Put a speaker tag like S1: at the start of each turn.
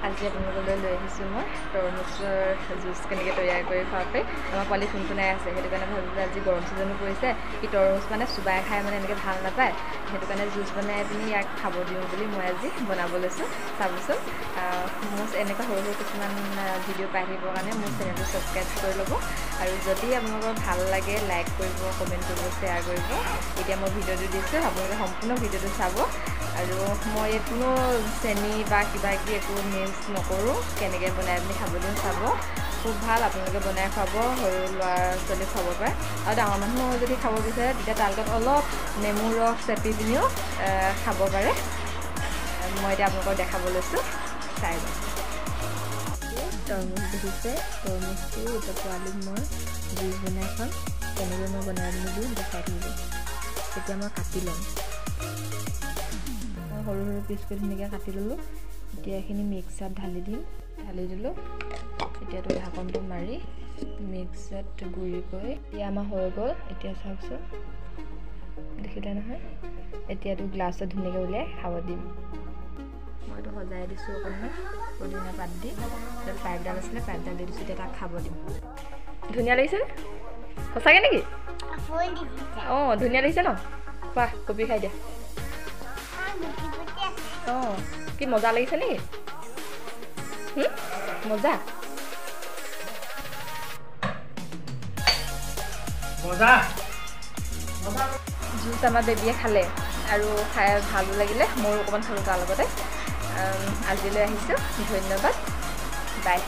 S1: আজি আপোনালোকলৈ লৈ আহিছোঁ মই তৰমুজৰ জুচ কেনেকৈ তৈয়াৰ কৰি খোৱাকৈ আমাৰ পোৱালি ফুনফুনাই আছে সেইটো কাৰণে ভাবিলোঁ আজি গৰম ছিজনো পৰিছে ই তৰমুজ মানে চুবাই খাই মানে এনেকৈ ভাল নাপায় সেইটো কাৰণে জুচ বনাই পিনি ইয়াক খাব দিওঁ বুলি মই আজি বনাব লৈছোঁ চাবচোন মোৰ এনেকুৱা সৰু সৰু কিছুমান ভিডিঅ' পাই থাকিবৰ কাৰণে মোৰ চেনেলটো ছাবস্ক্ৰাইব কৰি ল'ব আৰু যদি আপোনালোকৰ ভাল লাগে লাইক কৰিব কমেণ্ট কৰিব শ্বেয়াৰ কৰিব এতিয়া মই ভিডিঅ'টো দিছোঁ আপোনালোকে সম্পূৰ্ণ ভিডিঅ'টো চাব আৰু মই কোনো চেনি বা কিবা কিবি একো মিক্স নকৰোঁ কেনেকৈ বনাই পিনি খাব দিওঁ চাব খুব ভাল আপোনালোকে বনাই খুৱাব সৰু ল'ৰা ছোৱালীক খাব পাৰে আৰু ডাঙৰ মানুহ যদি খাব বিচাৰে তেতিয়া তাৰ লগত অলপ নেমু ৰস চেপি পিনিও খাব পাৰে মই এতিয়া আপোনালোকক দেখাব লৈছোঁ চাই লওঁ তৰমুজ দেখিছে তৰমুজটো এতিয়া পোৱালিক মই জুচ বনাই খাম কেনেকৈ মই বনাই পিনি দিওঁ দেখাই থাকিব এতিয়া মই কাটি ল'ম সৰু সৰু পিচ কৰি ধুনীয়াকৈ কাটি ল'লোঁ এতিয়া এইখিনি মিক্সাৰত ঢালি দিলোঁ এতিয়াতো ঢাকনটো মাৰি মিক্সাৰত গুড়ি কৰি এতিয়া আমাৰ হৈ গ'ল এতিয়া চাওকচোন দেখিলে নহয় এতিয়াতো গ্লাছত ধুনীয়াকৈ উলিয়াই খাব দিম মইতো সজাই দিছোঁ অকণমান পুদিনা পাত দি তাত পাইপডাল আছিলে পাইপডাল দি দিছোঁ এতিয়া তাক খাব দিম ধুনীয়া লাগিছেনে সঁচাকৈ নেকি অঁ ধুনীয়া লাগিছে ন খোৱা কবি খাই দিয়া অঁ কি মজা লাগিছে নেকি মজা জুচ আমাৰ বেবীয়ে খালে আৰু খাই ভালো লাগিলে ময়ো অকণমান খালোঁ তাৰ লগতে আজিলৈ আহিছোঁ ধন্যবাদ বাই